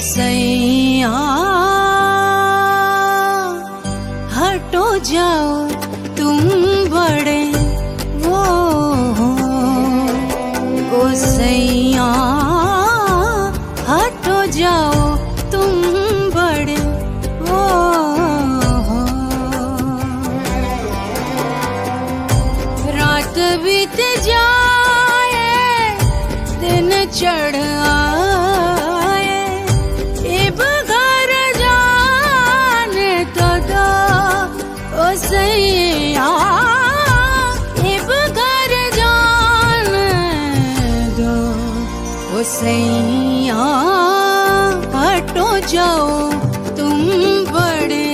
सैया हटो जाओ तुम बड़े वो हो। ओ सैया हटो जाओ तुम बड़े वो हो। रात बीत जाए दिन चढ़ सैया इब घर जाने दो। ओ सैया हटो जाओ तुम बड़े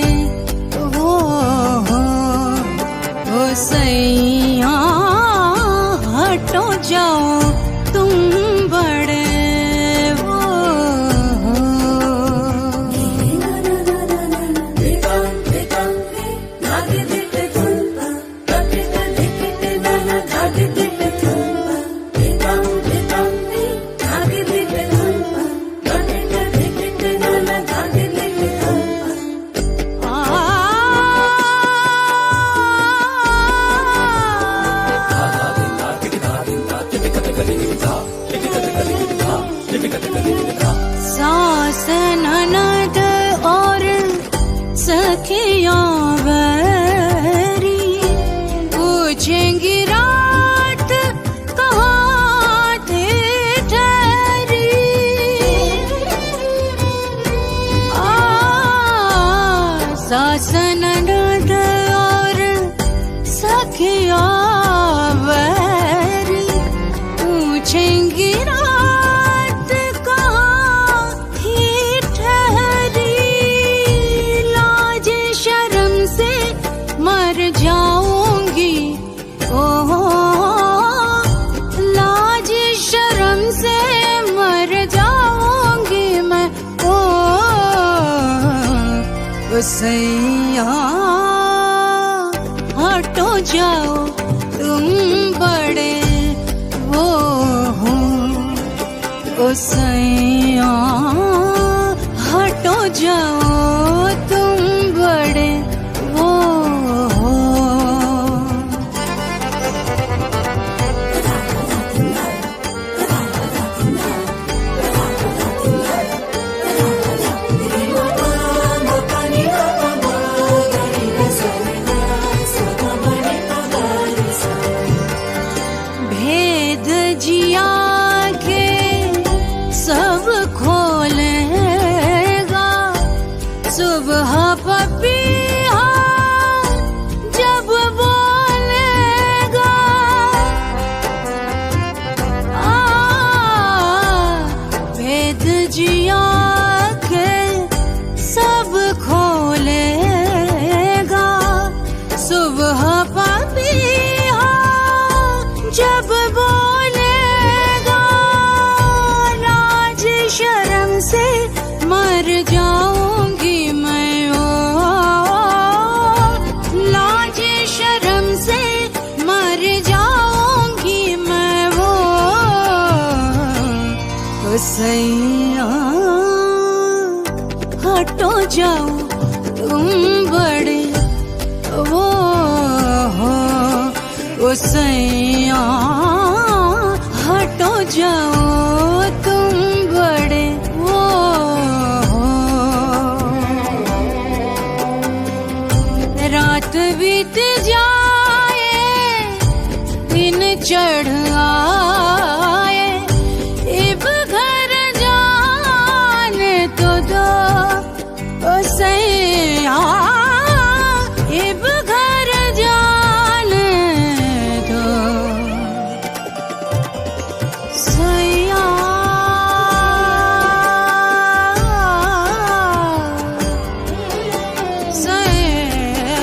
वो हो। ओ सैया हटो जाओ तुम बड़े सास ननद और सखियां बैरी पूछेंगी रात कहाँ थे ठहरी। सास ननद और सखियां बैरी पूछेंगी मर जाऊंगी ओह लाज शर्म से मर जाऊंगी मैं ओ सैया हटो जाओ तुम बड़े वो हो। ओ सैया हटो जाओ तुम बड़े वो हो। भेद जिया के सब खोलेगा सुबह पपीहा जब बोलेगा। भेद जिया के सब खोलेगा सुबह पपीहा जब बोलेगा। लाज शर्म से मर जाऊंगी मैं लाज शर्म से मर जाऊंगी मैं वो। ओ सैया हटो जाओ तुम बड़े वो हो। ओ सैया हटो जाओ तुम बड़े वो हो। रात बीत जाए दिन चढ़ आए इब घर जाने तो दो। ओ सैया इब घर जाने दो। सैया सैया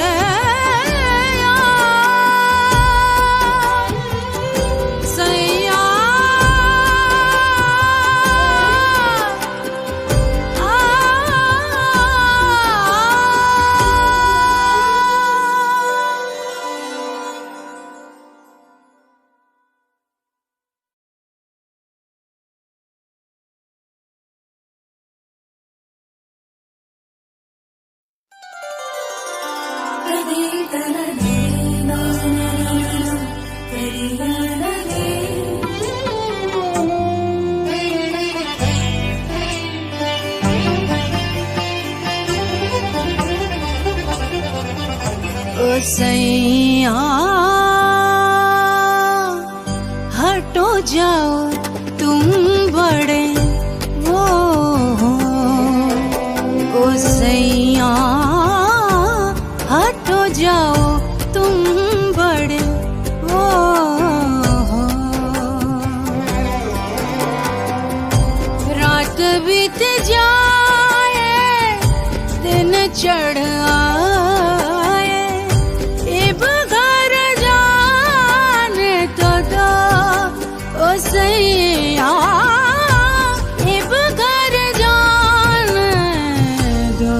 ओ सैया हटो जाओ तुम बड़े वो हो। ओ सैया हटो जाओ तुम बड़े वो हो। रात बीत जाए दिन चढ़ आए, इब घर जाने तो दो ओ सैया, इब घर जाने दो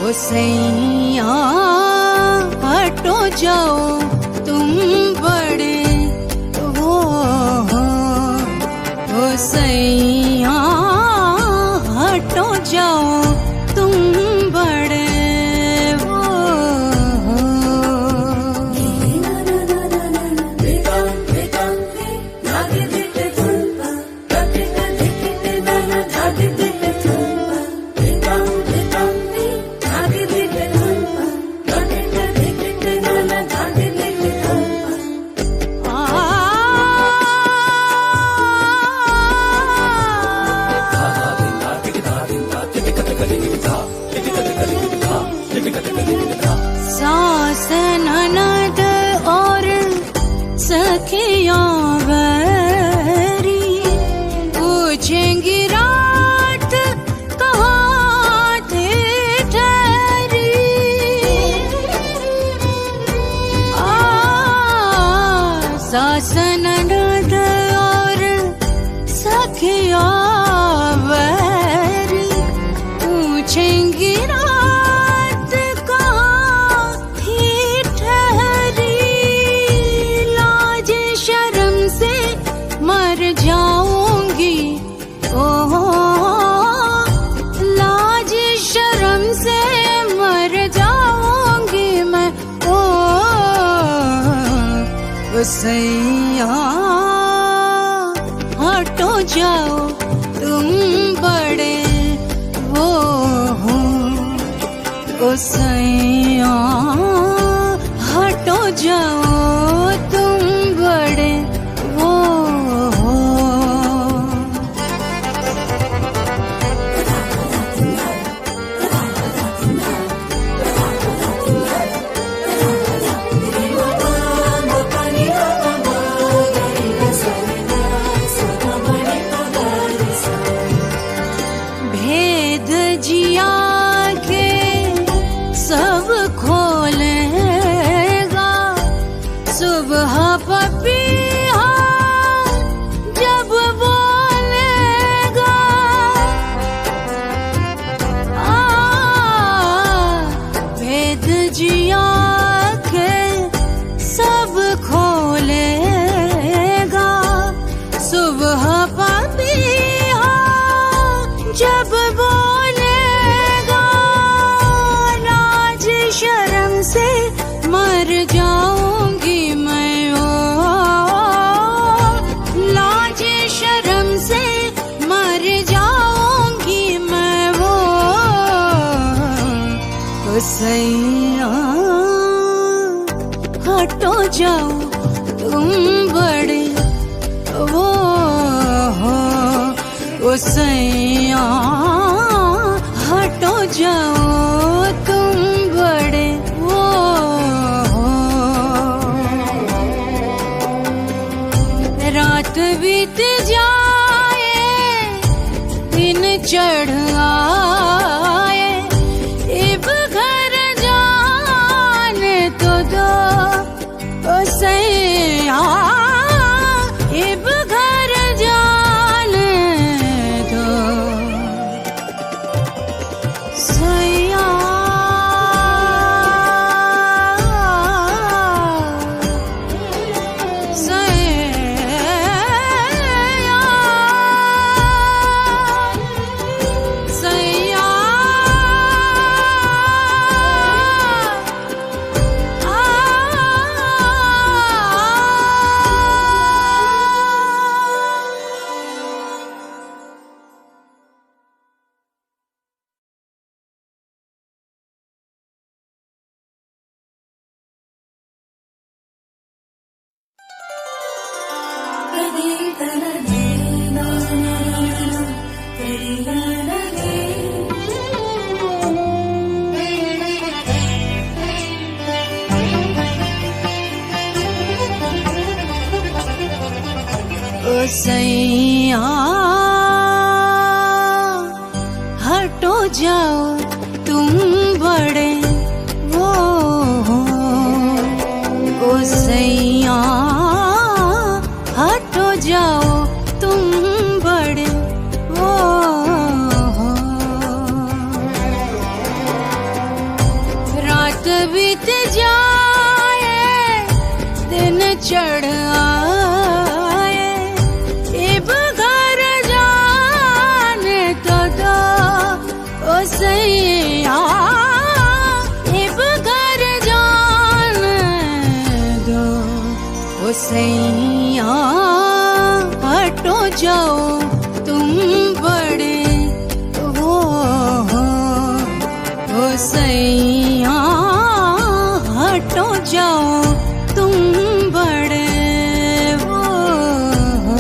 ओ सैया। हटो जाओ तुम बड़े वो हो। ओ सैया हटो जाओ तुम बड़े वो हो। सास ननद और सखियां बैरी पूछेंगी रात कहाँ थी ठहरी। सास ननद और सखियां बैरी पूछेंगी रात कहाँ थी ठहरी। लाज शर्म से मर जाऊंगी ओह, लाज शर्म से मर जाऊंगी मैं ओ सैया। हटो जाओ तुम बड़े वो हो। ओ सैया हटो जाओ तुम बड़े वो हो। भेद जिया के सब खोलेगा, सुबह पपीहा जब बोलेगा। भेद जिया के सब खोलेगा, सुबह पपीहा जब बोलेगा। लाज शर्म से मर जाऊंगी मैं ओ, लाज शर्म से मर जाऊंगी मैं वो। ओ सैया हटो जाओ तुम बड़े वो हो। ओ सैया हटो जाओ तुम बड़े वो हो। रात बीत जाए दिन चढ़ आए, इब घर जाने तो दो ओ सैया, इब घर जाने दो सैया। जाओ तुम बड़े वो हो सैया, हटो जाओ तुम बड़े वो हो। रात बीत जाए दिन चढ़ आए, इब घर जाने तो दो ओ सैया, इब घर जाने दो ओ सैया, हटो जाओ तुम बड़े वो हो सैया, हटो जाओ तुम बड़े वो हो।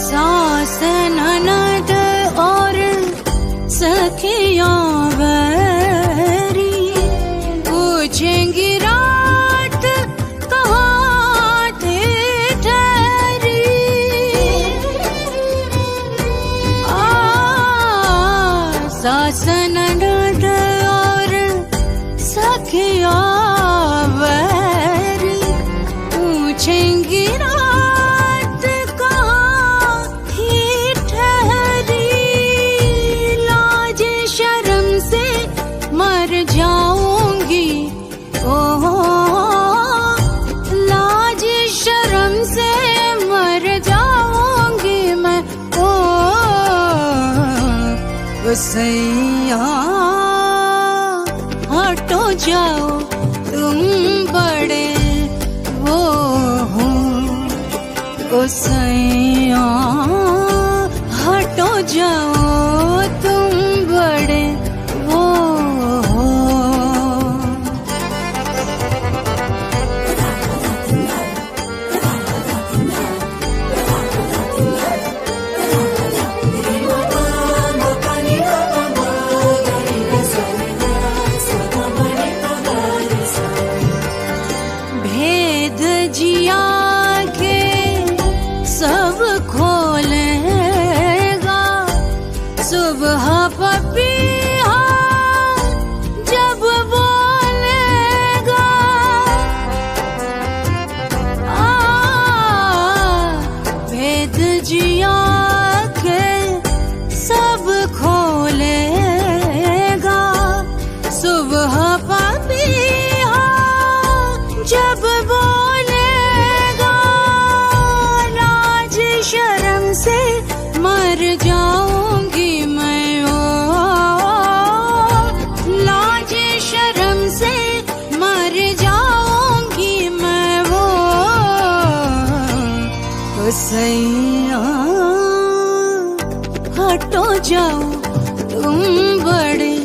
सास ननद और सखियां बैरी पूछेंगी रात कहाँ थी ठहरी। सास ननद और सखियां बैरी पूछेंगी रात कहाँ थी ठहरी। लाज शर्म से मर जाऊंगी ओह, लाज शर्म से मर जाऊंगी मैं ओ सैया, हटो जाओ तुम बड़े वो हो ओ सैया, हटो जाओ तुम बड़े वो हो। भेद जिया के सब खोलेगा, सुबह पपीहा जब बोलेगा। भेद जिया के सब खोलेगा, सुबह पपीहा जब बोलेगा। लाज शर्म से मर जाऊंगी मैं ओ, लाज शर्म से मर जाऊंगी मैं वो सैया, हटो जाओ तुम बड़े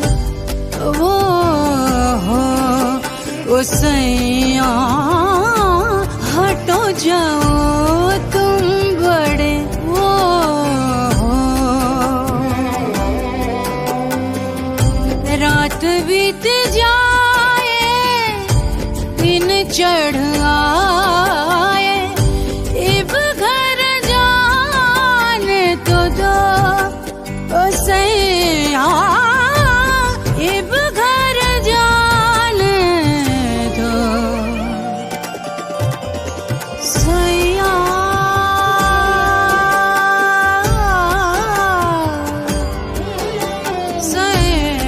वो हो ओ सैया, हटो जाओ तुम बड़े वो हो। रात बीत जाए दिन चढ़ आए, इब घर जाने तो दो ओ सैया, इब घर जाने दो सैया, सैया।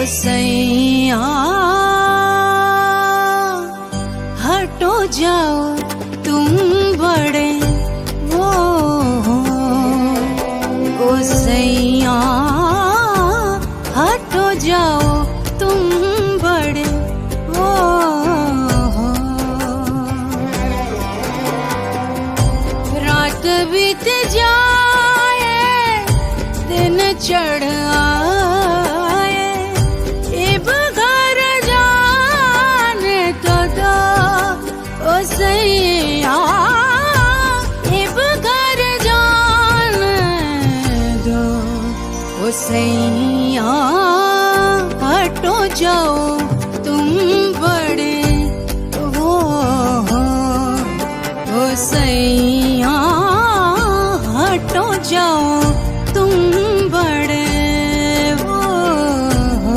सैया हटो जाओ तुम बड़े वो हो। ओ सैया हटो जाओ तुम बड़े वो हो। रात बीत जाए दिन चढ़ सैया इब घर जाने दो। ओ सैया हटो जाओ तुम बड़े वो हो। ओ सैया हटो जाओ तुम बड़े वो हो।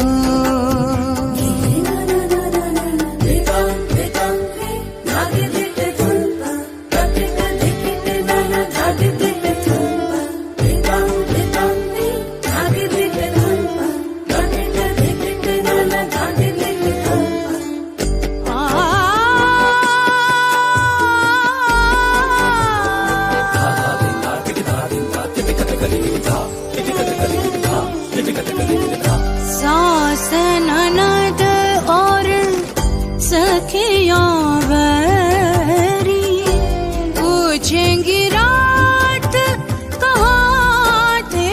सास ननद और सखियां बैरी पूछेंगी रात कहाँ थी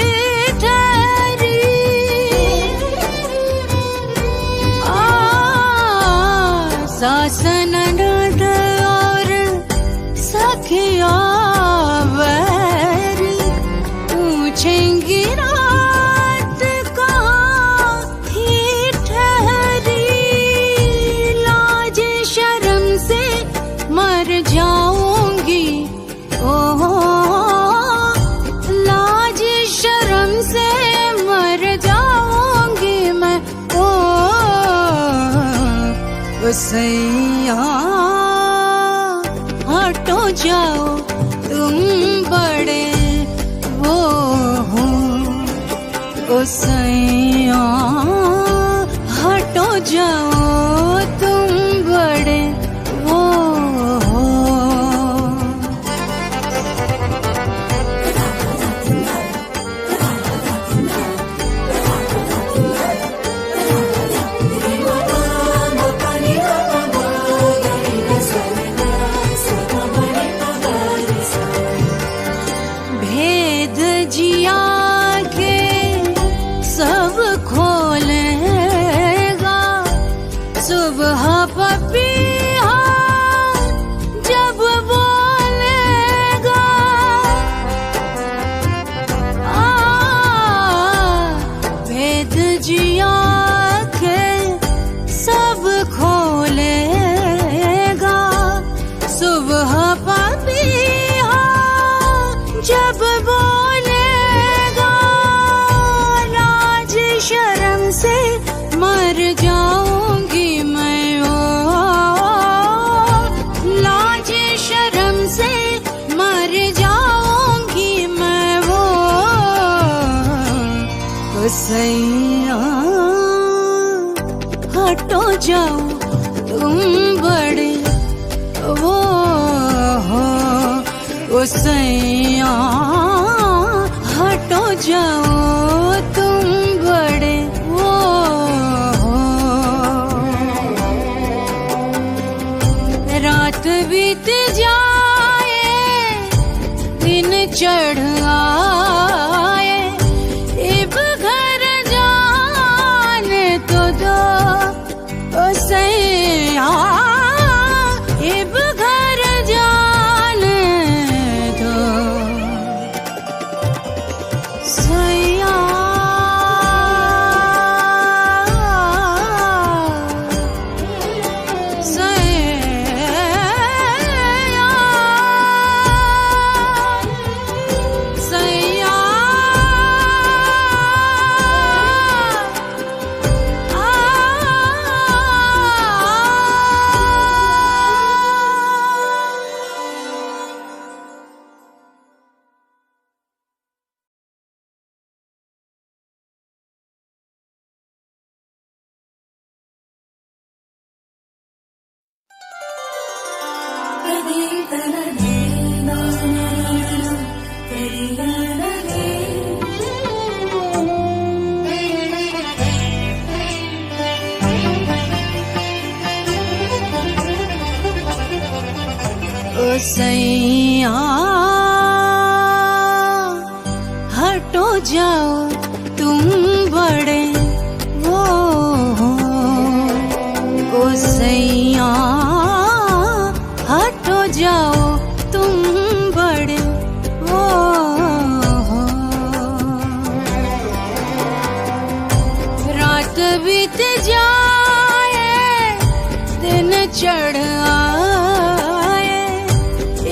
ठहरी। सास ननद और सखियां बैरी पूछेंगी रात कहाँ थी ठहरी। लाज शर्म से मर जाऊंगी ओहो। लाज शर्म से मर जाऊंगी मैं ओ। सैया हटो जाओ तुम बड़े वो हो। ओ सैया हटो जाओ तुम बड़े वो हो। भेद जिया के सब खोलेगा सुबह पपीहा जब बोलेगा। भेद जिया के सब खोलेगा सुबह पपीहा जब बोलेगा। लाज शर्म से मर जाऊंगी मैं ओ। लाज शर्म से मर जाऊंगी मैं वो। ओ सैया हटो जाओ तुम बड़े वो हो। ओ सैया हटो जाओ तुम बड़े वो हो। रात बीत जाए दिन चढ़ आए इब घर जाने तो दो। ओ सैया इब घर जाने दो। सैया सैया सैया हटो जाओ तुम बड़े वो हो। ओ सैया हटो जाओ तुम बड़े वो हो। रात बीत जाए दिन चढ़ आए,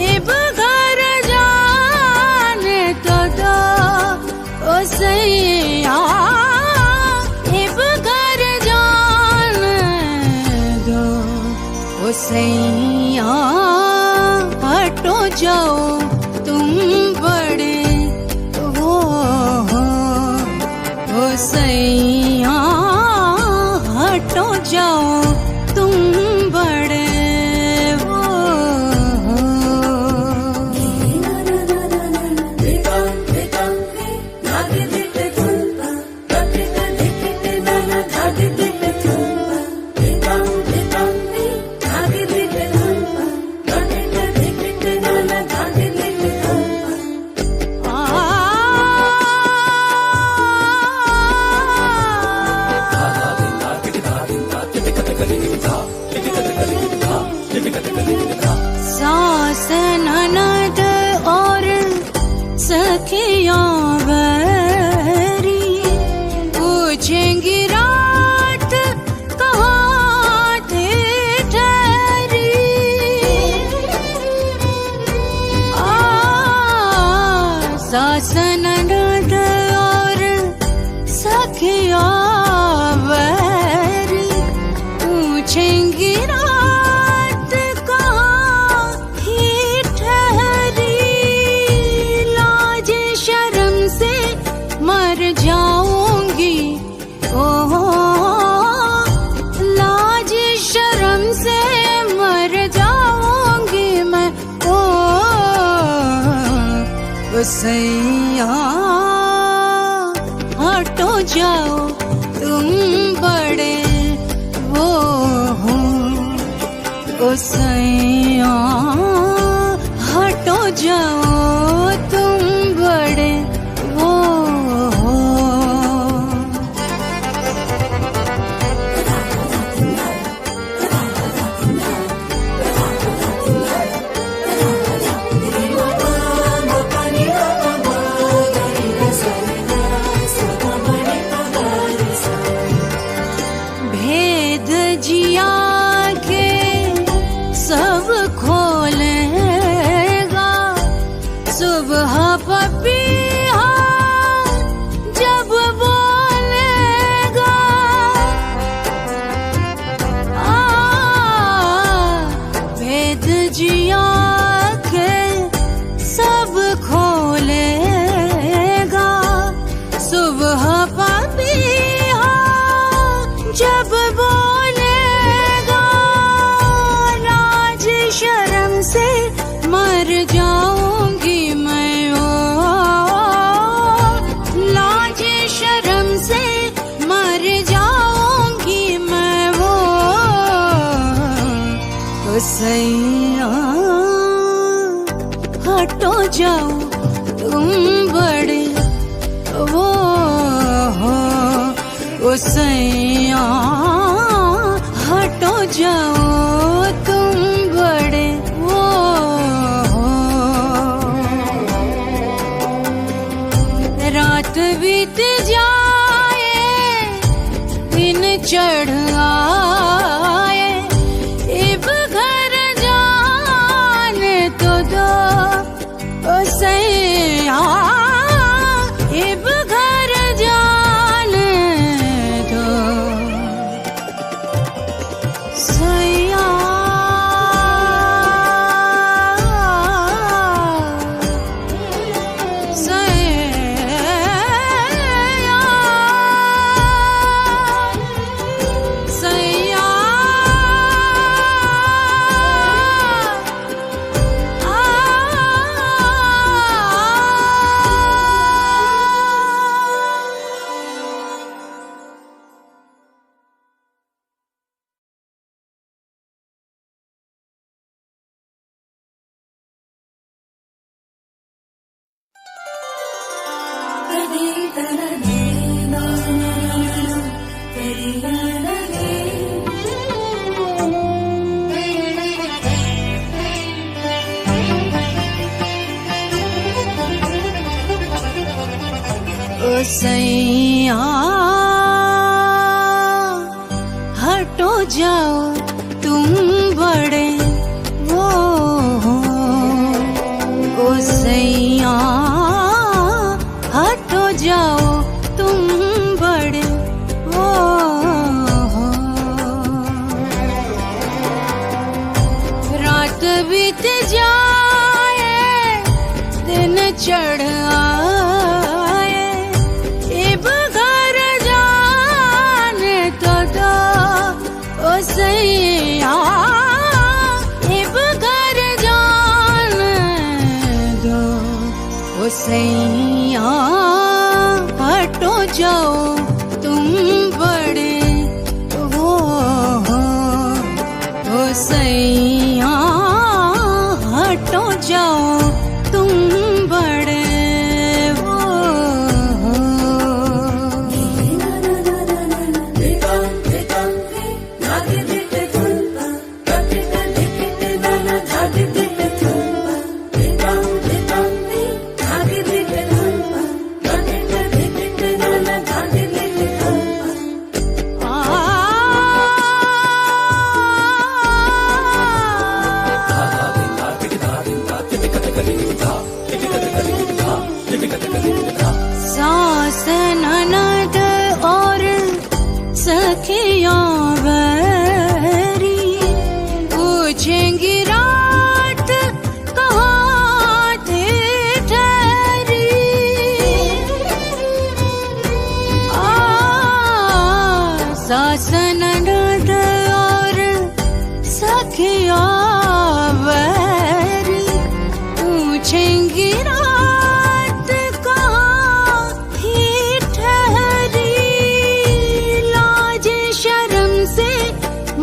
इब घर जाने तो दो ओ सैया, इब घर जाने दो ओ सैया हटो जाओ तुम बड़े वो हो। ओ सैया हटो जाओ तुम बड़े वो हो। सास ननद और सखियां बैरी पूछेंगी रात कहाँ थी ठहरी। सास ननद और सखियां बैरी पूछेंगी रात कहाँ ही ठहरी। लाज शर्म से मर जाऊंगी ओह, लाज शर्म से मर जाऊंगी मैं ओ सैया हटो जाओ तुम बड़े वो हो। ओ सैया हटो जाओ तुम बड़े वो हो। भेद जिया के सब खोलेगा, सुबह पपीहा जब बोलेगा। भेद जिया के सब खोलेगा, सुबह पपीहा जब बोलेगा। लाज शर्म से मर जाऊंगी मैं ओ, लाज शर्म से मर जाऊंगी मैं वो। ओ सैया हटो जाओ तुम बड़े वो हो। ओ सैया हटो जाओ तुम बड़े वो हो। रात बीत जाए दिन चढ़ आए, इब घर जाने तो दो ओ सैया, इब घर जाने दो सैया। सैया सैया हटो जाओ तुम बड़े वो हो। ओ सैया हटो जाओ तुम बड़े वो हो। रात बीत जाए दिन चढ़ सैया इब घर जाने दो। ओ सैया हटो जाओ तुम बड़े वो हो। ओ सैया हटो जाओ तुम बड़े वो हो। सास ननद और सखियां बैरी पूछेंगी रात कहाँ थी ठहरी। सास ननद और सखियां बैरी पूछेंगी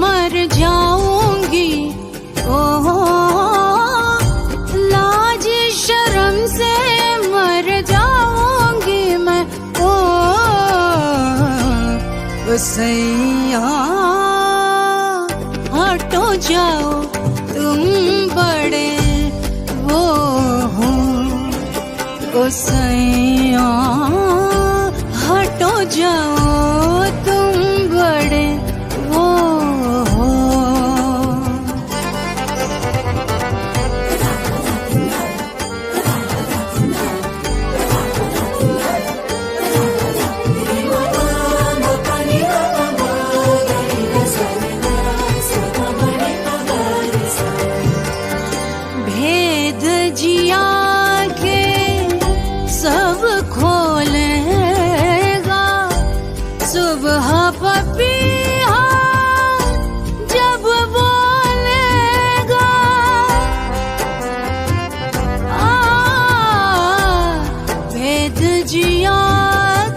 मर जाऊंगी। ओहो लाज शर्म से मर जाऊंगी मैं। ओ सैया हटो जाओ तुम बड़े वो हो। ओ सैया हटो जाओ तुम बड़े वो हो। भेद जिया के सब खोलेगा सुबह पपीहा जब बोलेगा। भेद जिया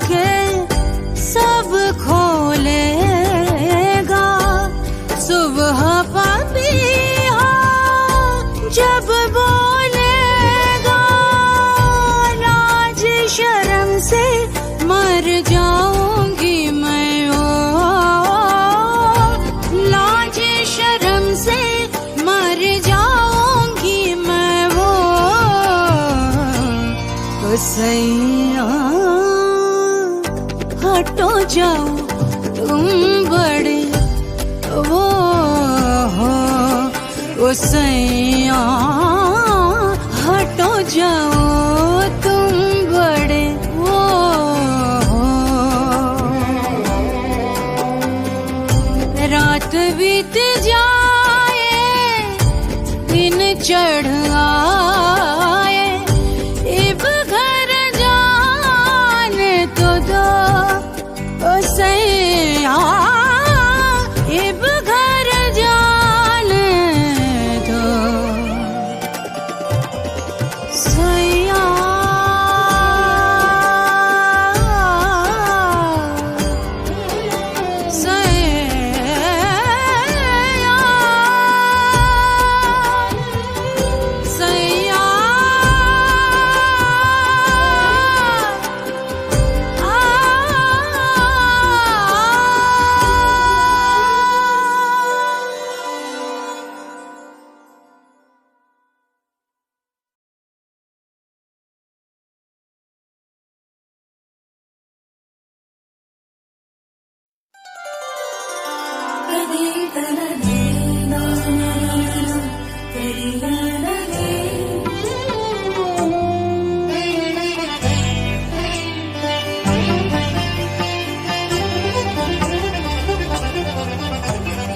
के सब खोलेगा सुबह पपीहा जब बोलेगा। लाज शर्म से मर जाऊंगी मैं। ओ लाज शर्म से मर जाऊंगी मैं वो। तो सैया हटो जाओ तुम बड़े वो हो। ओ सैया हटो जाओ तुम बड़े वो हो। रात बीत जाए दिन चढ़ आए इब घर जाने तो दो। ओ सैया इब घर जाने दो। सैया सैया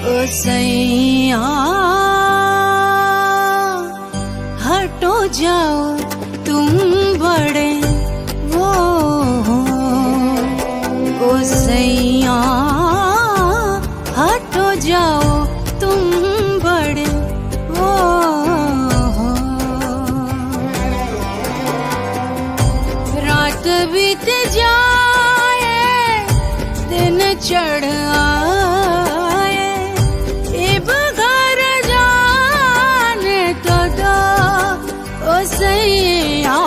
ओ सैया हटो जाओ तुम बड़े वो हो। ओ सैया हटो जाओ तुम बड़े वो हो। रात बीत जाए दिन चढ़ आए, इब घर जाने तो दो ओ सैया,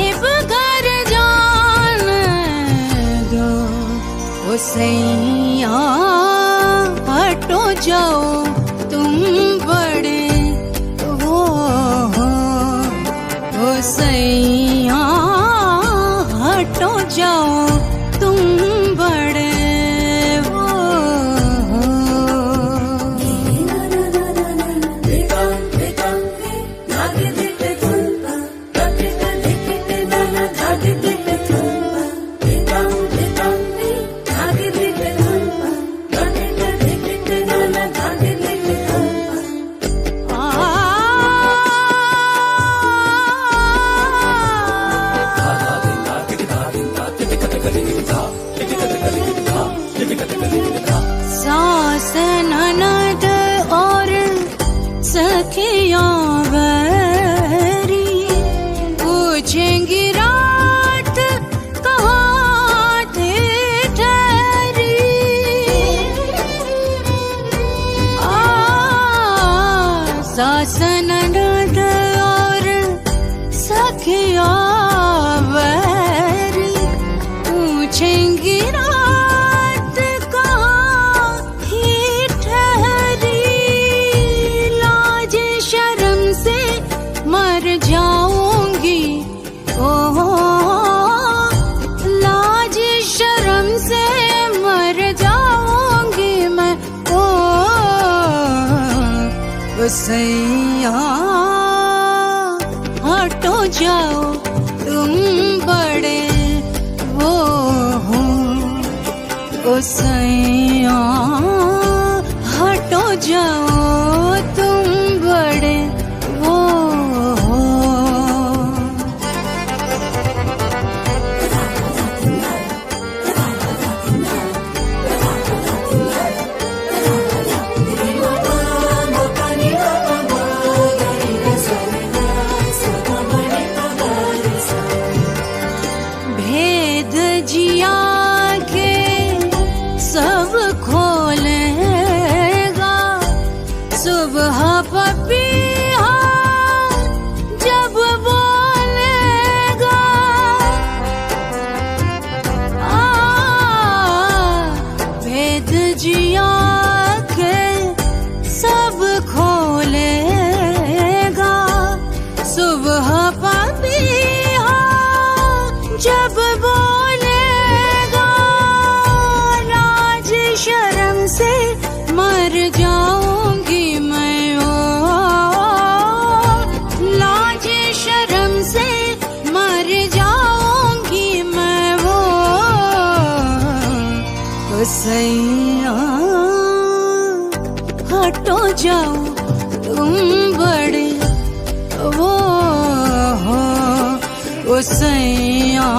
इब घर जाने दो ओ सैया हटो जाओ तुम बड़े वो हो। ओ सैया हटो जाओ तुम बड़े वो हो। सास ननद और सखियां बैरी पूछेंगी रात कहाँ थे ठहरी। सास ननद और सखियां बैरी पूछेंगी रात कहाँ ही ठहरी। लाज शर्म से मर जाऊंगी ओ, लाज शर्म से मर जाऊंगी मैं ओ सैया हटो जाओ तुम बड़े वो हो। ओ सैया हटो जाओ तुम बड़े वो हो। भेद जिया के सब खोलेगा, सुबह पपीहा जब बोलेगा। भेद जिया के सब खोलेगा, सुबह पपीहा जब बोलेगा। लाज शर्म से मर जाऊंगी मैं ओ, लाज शर्म से मर जाऊंगी मैं वो। ओ सैया हटो जाओ तुम बड़े वो हो। ओ सैया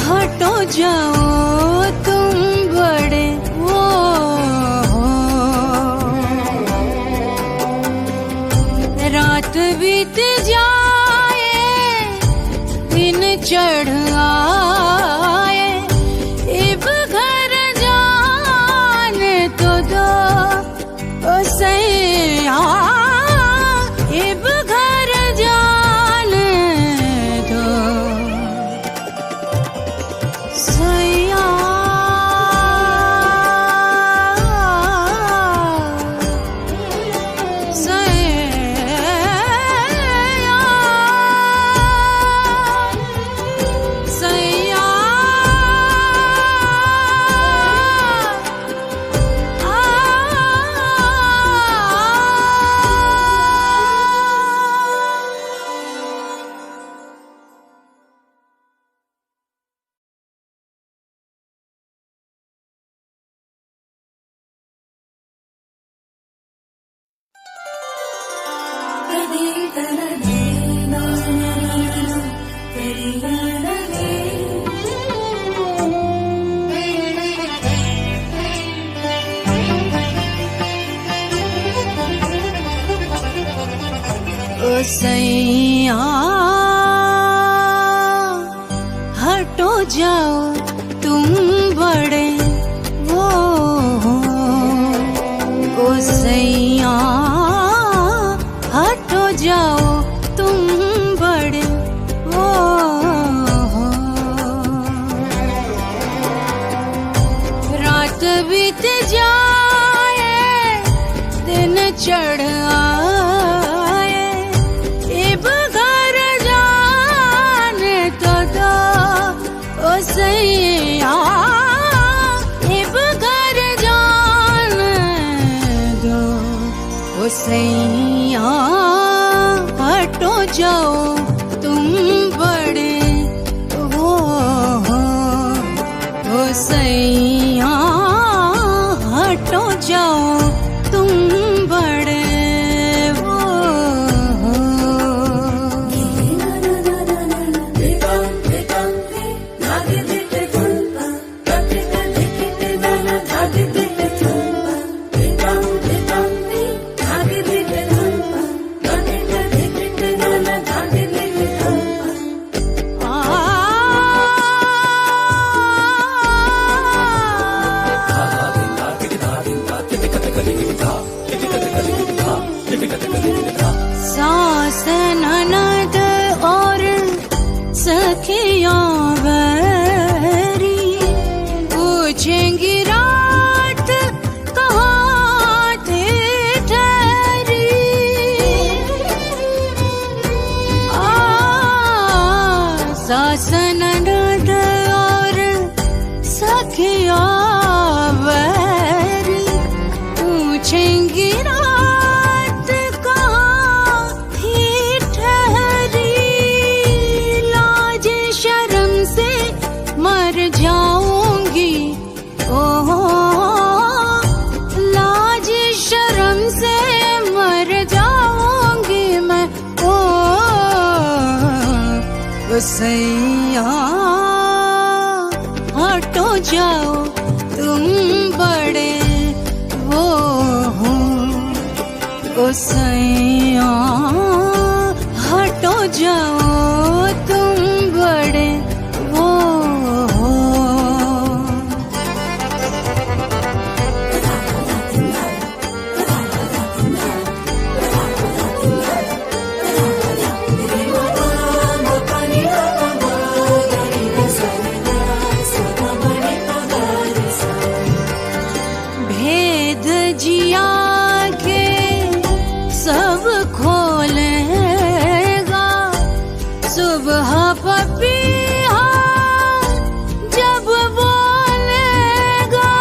हटो जाओ तुम बड़े वो हो। रात बीत जाए दिन चढ़ आए, इब घर जाने तो दो ओ सैया, इब घर जाने दो सैया। सैया ओ सैया हटो जाओ तुम बड़े वो हो। ओ सैया हटो जाओ तुम बड़े वो हो। रात बीत जाए दिन चढ़ आए, इब घर जाने तो दो ओ सैया, इब घर जाने दो ओ सैया हटो जाओ तुम बड़े वो हो। ओ सैया हटो जाओ तुम बड़े वो हो। सास ननद और सखियां बैरी पूछेंगी रात कहाँ थे ठहरी। सास ननद और सखियां बैरी पूछेंगी रात कहाँ थी ठहरी। लाज शर्म से मर जाऊंगी ओह, लाज शर्म से मर जाऊंगी मैं ओ सैया हटो जाओ तुम बड़े वो हो। ओ सैया हटो जाओ तुम बड़े वो हो। भेद जिया के सब खोलेगा, सुबह पपीहा जब बोलेगा।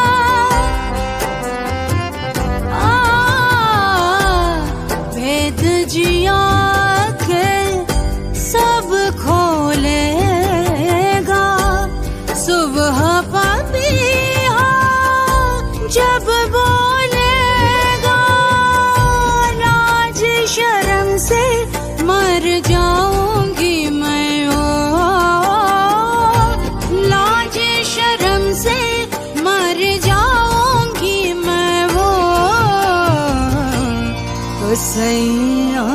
भेद जिया के सब खोलेगा, सुबह पपीहा जब बोलेगा। लाज शर्म से मर जाऊंगी मैं ओ, लाज शर्म से मर जाऊंगी मैं वो। ओ सैया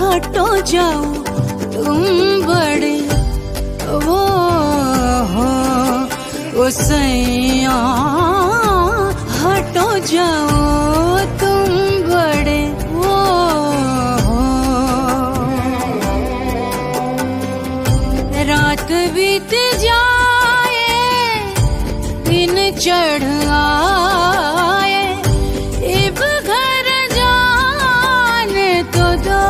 हटो जाओ तुम बड़े वो हो। ओ सैया हटो जाओ तुम बड़े वो हो। रात बीत जाए दिन चढ़ आए, इब घर जाने तो दो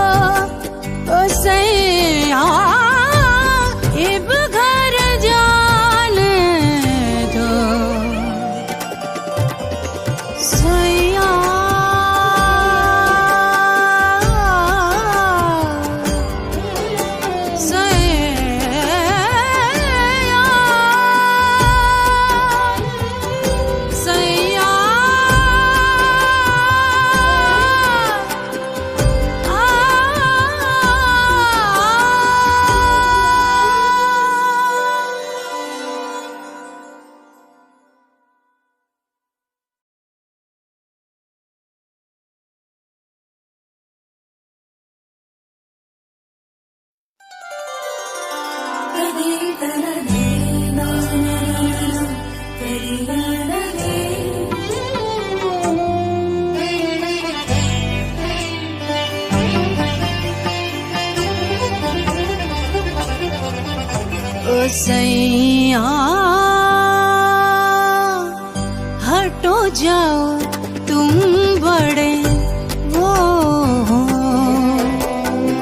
ओ सैया, इब घर जाने दो सैया। सैया सैया हटो जाओ तुम बड़े वो हो।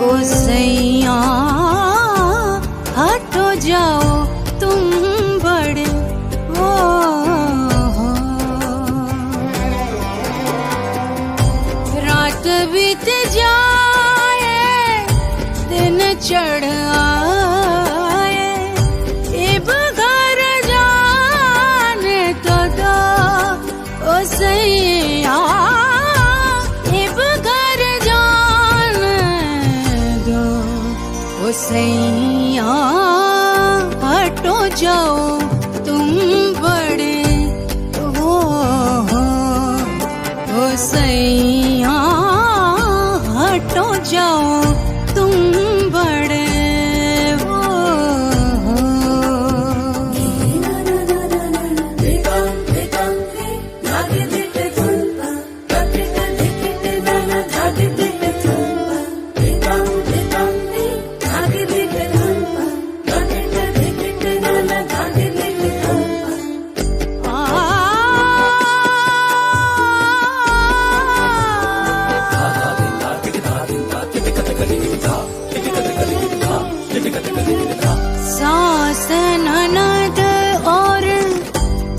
ओ सैया हटो जाओ तुम बड़े वो हो। रात बीत जाए दिन चढ़ सैया इब घर जाने दो। ओ सैया हटो जाओ तुम बड़े वो हो। ओ सैया हटो जाओ तुम बड़े सास ननद और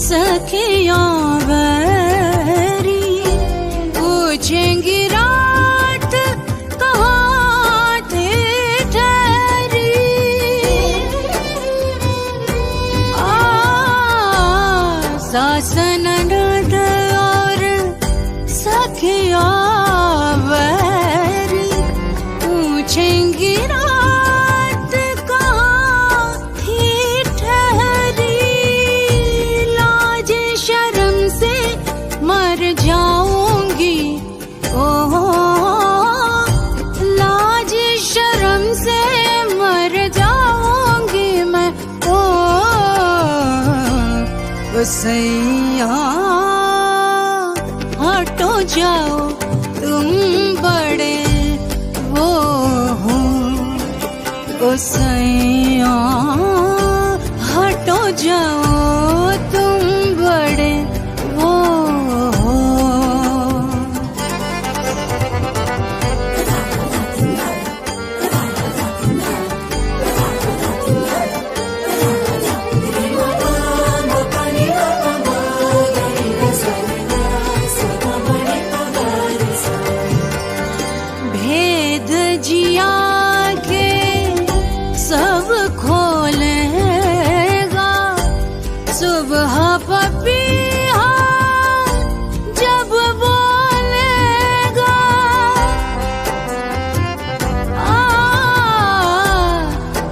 सखियां बैरी पूछेंगी रात कहाँ थे ठहरी। सास ननद और सखियां बैरी पूछेंगी मर जाऊंगी ओ लाज शर्म से मर जाऊंगी मैं ओ सैया हटो जाओ तुम बड़े वो हो। ओ सैया हटो जाओ तुम बड़े वो हो। भेद जिया के सब खोलेगा सुबह पपीहा जब बोलेगा।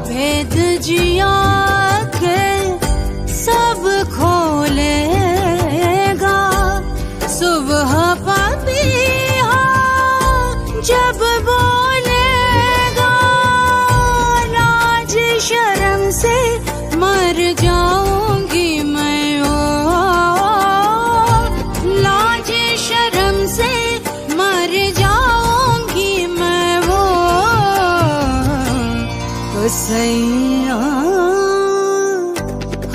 भेद जिया के सब खोलेगा सुबह पपीहा जब बोलेगा। लाज शर्म से मर जाऊंगी मैं ओ लाज शर्म से मर जाऊंगी मैं वो। ओ सैया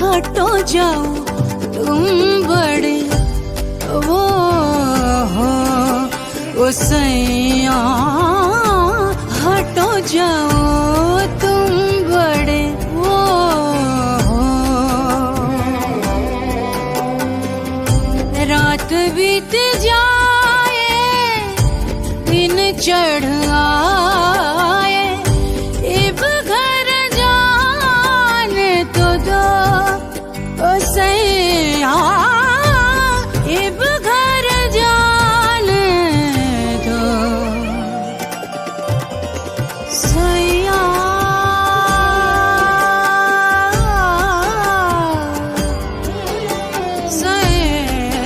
हटो जाओ तुम बड़े वो हो। ओ सैया हटो जाओ तुम बड़े वो हो। रात बीत जाए दिन चढ़ आए इब घर जाने तो दो। ओ सैया इब घर जाने दो। सैया सैया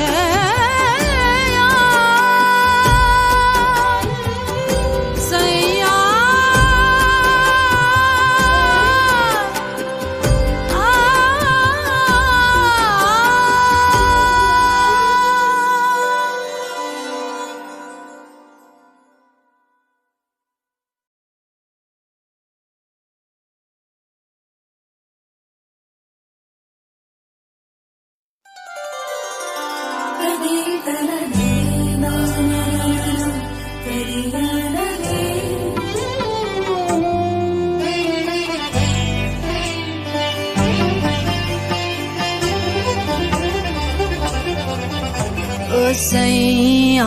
सैया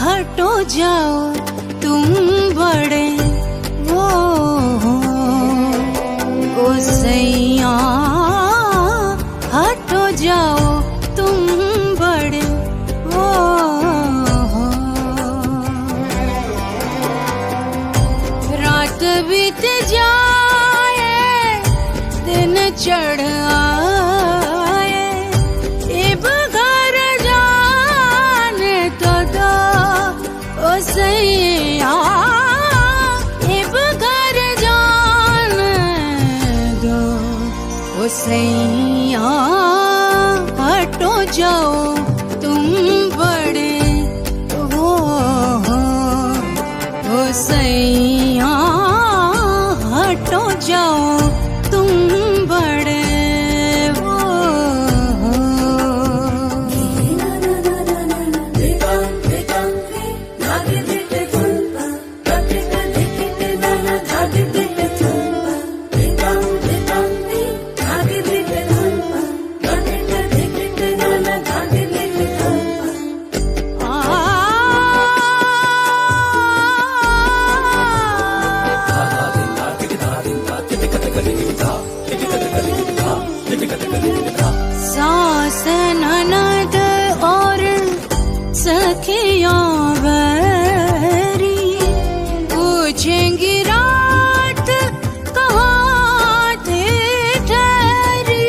हटो जाओ तुम बड़े वो हो। ओ सैया हटो जाओ तुम बड़े वो हो। रात बीत जाए दिन चढ़ सैया इब घर जाने दो। ओ सैया हटो जाओ तुम बड़े वो हो। ओ सैया हटो जाओ तुम बड़े वो हो। सास ननद और सखियां बैरी पूछेंगी रात कहाँ थे ठहरी।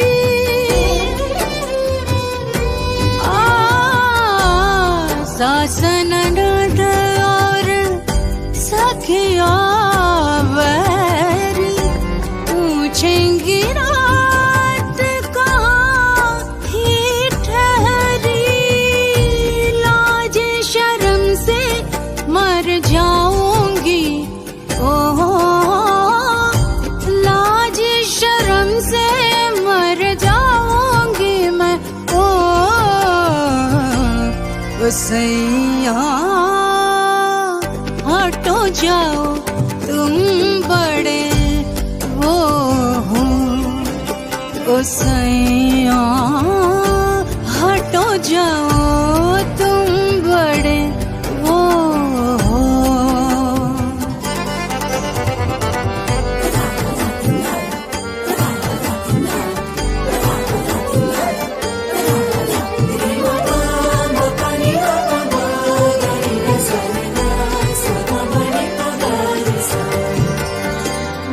सास ननद और सखियां बैरी पूछेंगी मर जाऊंगी ओह लाज शर्म से मर जाऊंगी मैं ओ सैया हटो जाओ तुम बड़े वो हो। ओ सैया हटो जाओ तुम बड़े वो हो।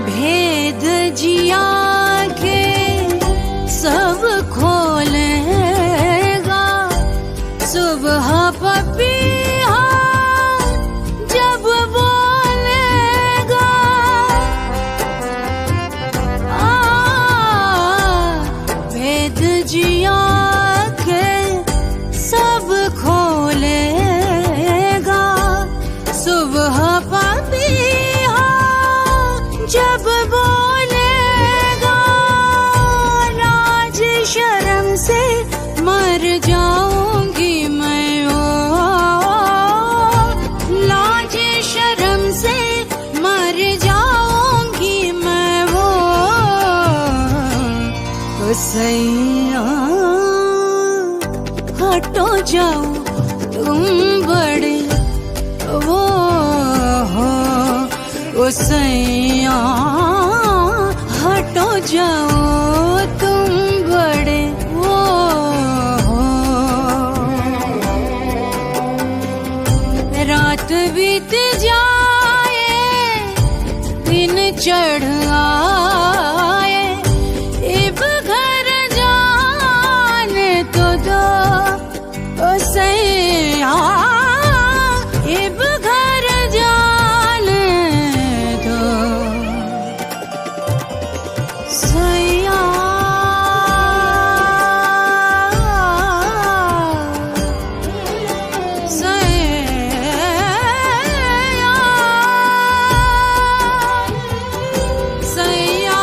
भेद जिया के सब खोलेगा सुबह पपीहा जब बोलेगा। भेद जिया के सब खोलेगा सुबह पपीहा जब बोलेगा। लाज शर्म से मर जाऊंगी मैं ओ लाज शर्म से मर जाऊंगी मैं वो। ओ सैया हटो जाओ तुम बड़े वो हो। ओ सैया हटो जाओ तुम बड़े वो हो। रात बीत जाए दिन चढ़ आए इब घर जाने तो दो। ओ सैया इब घर जाने दो। सैया सैया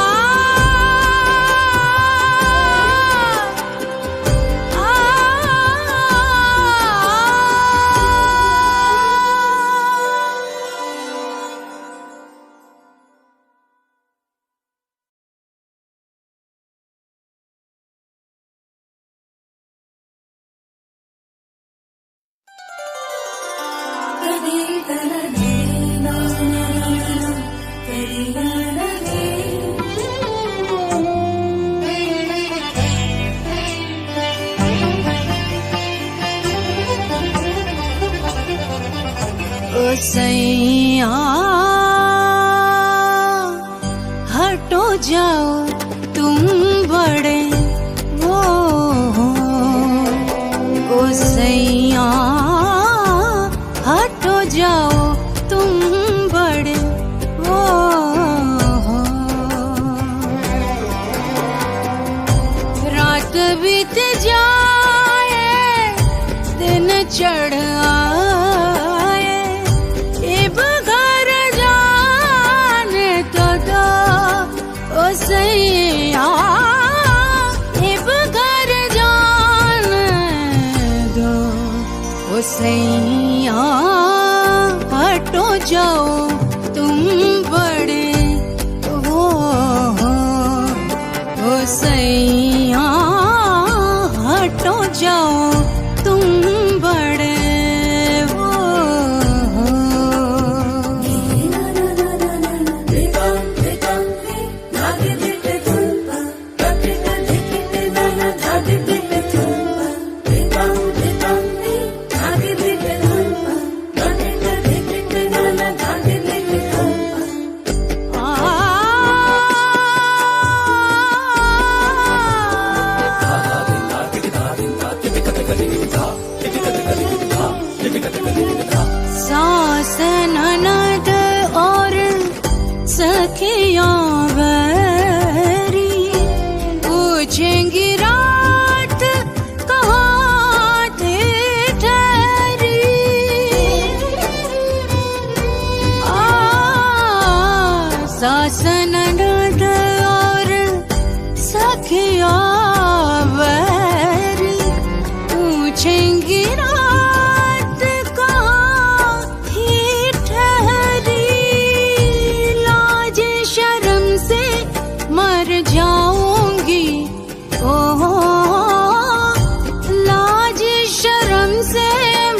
ओ सैया हटो जाओ तुम बड़े वो हो। ओ सैया हटो जाओ तुम बड़े वो हो। रात बीत जाए दिन चढ़ आए, इब घर जाने तो दो ओ सैया, इब घर जाने दो ओ सैया। हटो जाओ तुम बड़े वो हो। ओ सैया हटो जाओ तुम बड़े वो हो। सास ननद और सखियां बैरी पूछेंगी रात कहाँ थी ठहरी। सास ननद और सखियां बैरी पूछेंगी रात कहाँ ही ठहरी। लाज शर्म से मर जाऊंगी ओहो, लाज शर्म से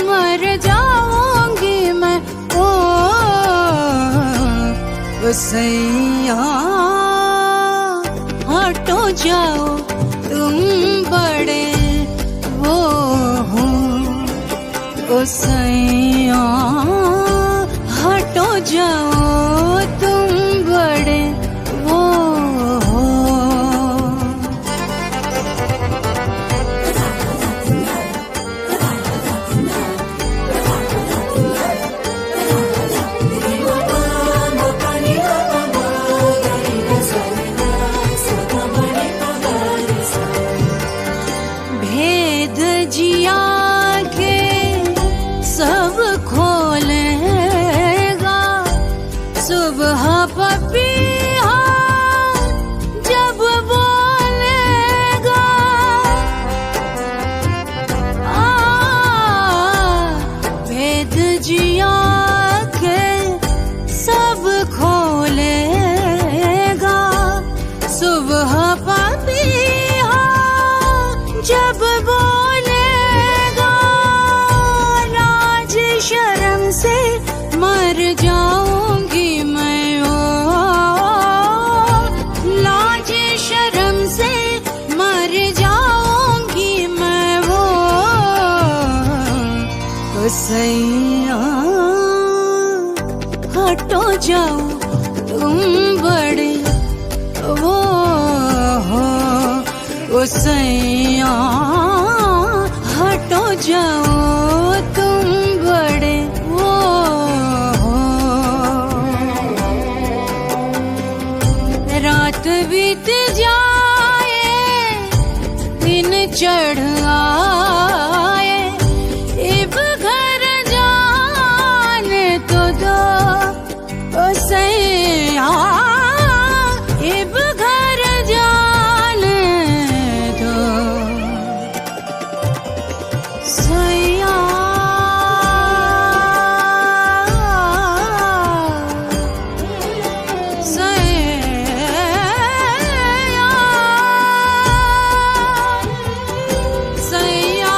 मर जाऊंगी मैं ओ सैया। हटो जाओ तुम बड़े वो हो। ओ सैया हटो जाओ तुम बड़े वो हो। भेद जिया के सब खोलेगा, सुबह पपीहा जब बोलेगा। भेद जिया के सब खोलेगा, सुबह पपीहा जब बोलेगा। लाज शर्म से मर जाऊंगी मैं ओ, लाज शर्म से मर जाऊंगी मैं वो। ओ सैया हटो जाओ तुम बड़े वो हो। ओ सैया हटो जाओ तुम बड़े वो हो। रात बीत जाए दिन चढ़ आए, इब घर जाने तो दो ओ सैया, इब घर जाने दो सैया। सैया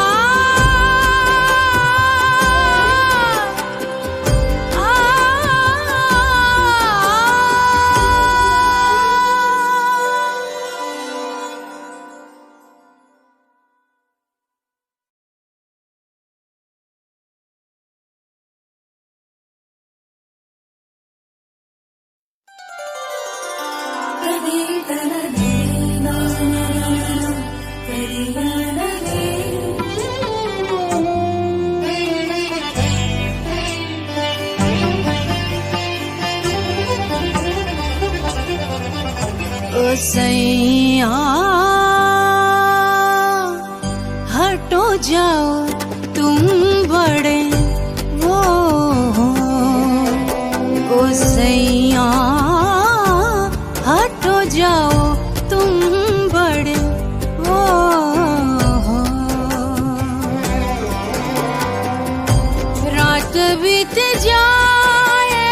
ओ सैया हटो जाओ तुम बड़े वो हो। ओ सैया हटो जाओ तुम बड़े वो हो। रात बीत जाए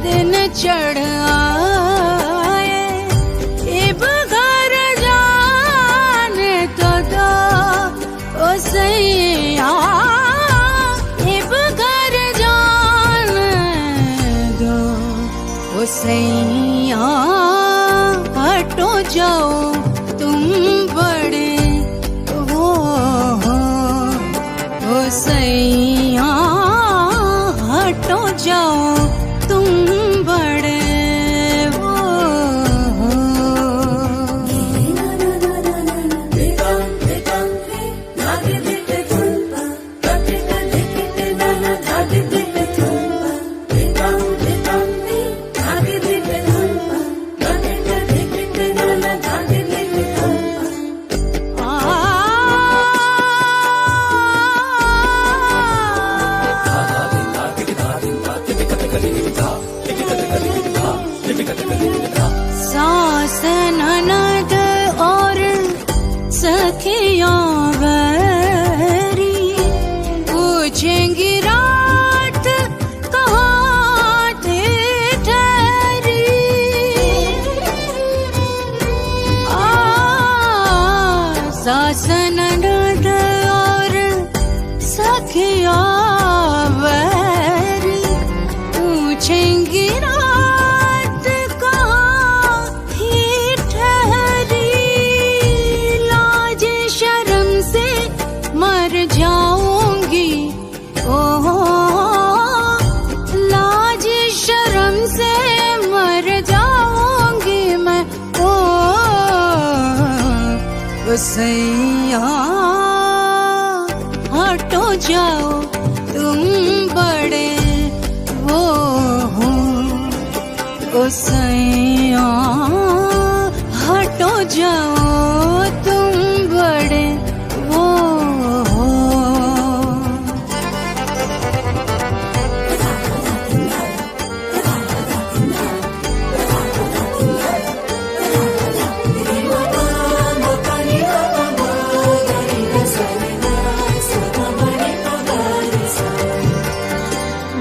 दिन चढ़ आए, इब घर जाने तो दो ओ सैया, इब घर जाने दो ओ सैया हटो जाओ तुम बड़े वो हो। ओ सैया हटो जाओ तुम बड़े वो हो। सास ननद और सखियां बैरी पूछेंगी रात कहाँ थे ठहरी। सास ननद और सखियां बैरी पूछेंगी रात कहाँ ही ठहरी। लाज शर्म से मर जाऊंगी ओहो, लाज शर्म से मर जाऊंगी मैं ओ सैया हटो जाओ तुम बड़े वो हो। ओ सैया हटो जाओ तुम बड़े वो हो।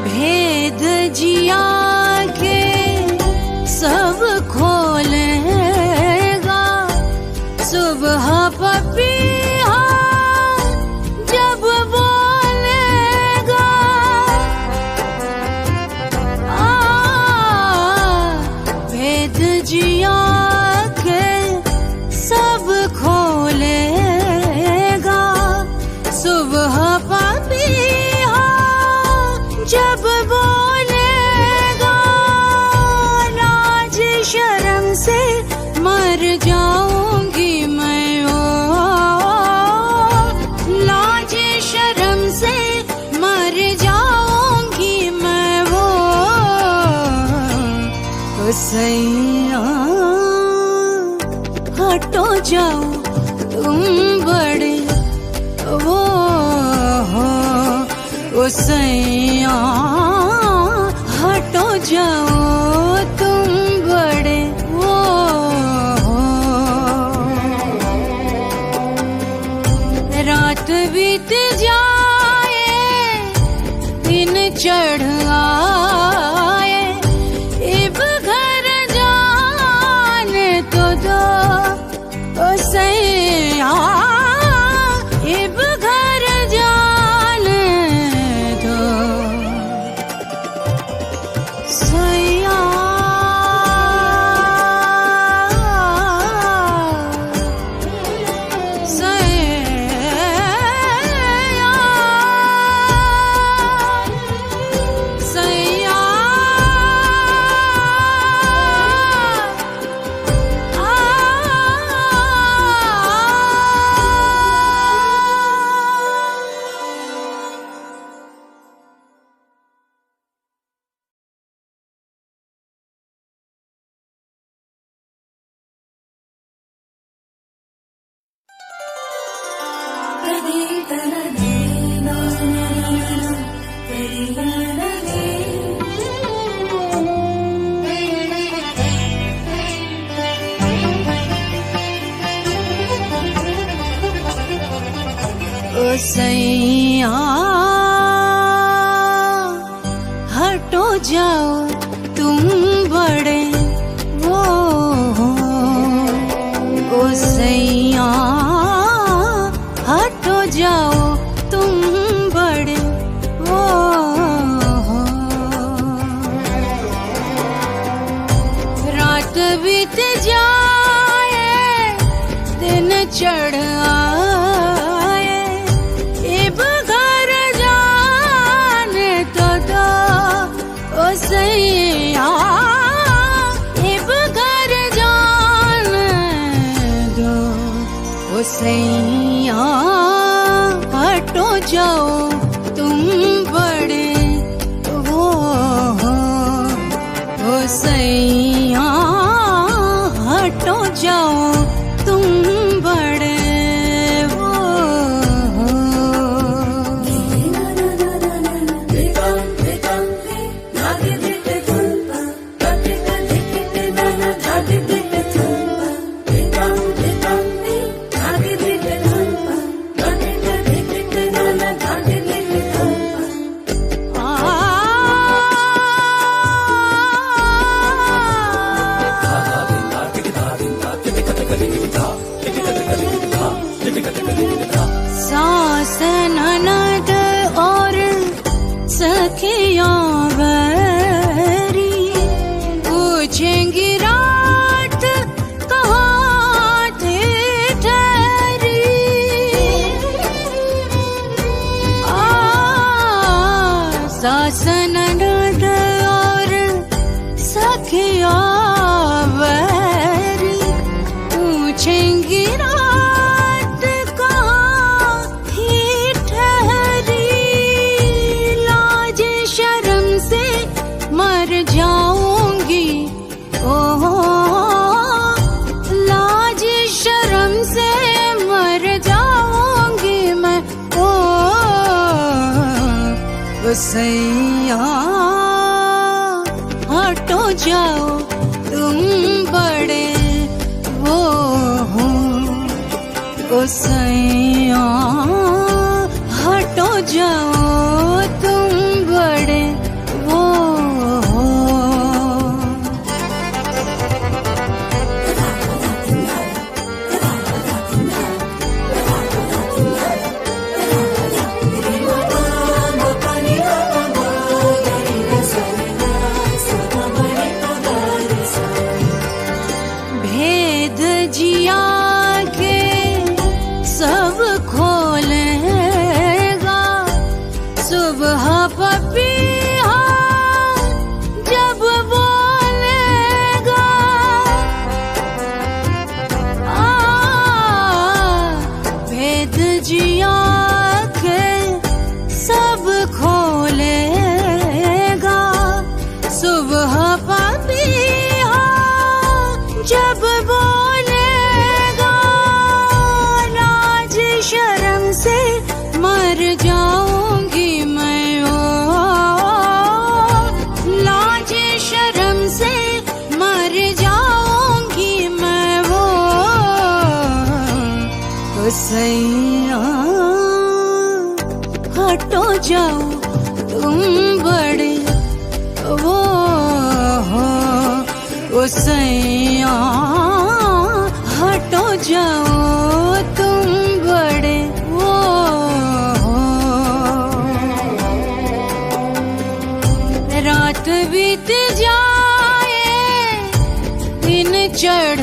भेद जिया के सब खोलेगा, सुबह पपीहा जब बोलेगा। भेद जिया के सब खोलेगा, सुबह पपीहा जब बोलेगा। लाज शर्म से मर जाऊंगी मैं ओ, लाज शर्म से मर जाऊंगी मैं वो। ओ सैया हटो जाओ तुम बड़े वो हो। ओ सैया हटो जाओ तुम बड़े वो हो। रात बीत जाए दिन चढ़ आए, इब घर जाने तो दो ओ सैया, इब घर जाने दो सैया। ओ सैया हटो जाओ तुम बड़े वो हो। ओ सैया हटो जाओ तुम बड़े वो हो। रात बीत जाए दिन चढ़ आए, इब घर जाने तो दो ओ सैया, इब घर जाने दो ओ सैया हटो जाओ तुम बड़े वो हो। ओ सैया हटो जाओ तुम बड़े वो हो। सास ननद और सखियां बैरी पूछेंगी रात कहाँ थी ठहरी। सास ननद और सखियां बैरी पूछेंगी रात कहाँ थी ठहरी। लाज शर्म से मर जाऊंगी ओह, लाज शर्म से मर जाऊंगी मैं ओ सैया हटो जाओ तुम बड़े वो हो। ओ सैया हटो जाओ तुम बड़े वो हो। भेद जिया के सब खोलेगा, सुबह पपीहा जब बोलेगा। भेद जिया के सब खोलेगा, सुबह पपीहा जब बोलेगा। लाज शर्म से मर जाऊंगी मैं ओ, लाज शर्म से मर जाऊंगी मैं वो। तो सैया हटो जाओ तुम बड़े वो हो। ओ सैया हटो जाओ तुम बड़े वो हो। रात बीत जाए दिन चढ़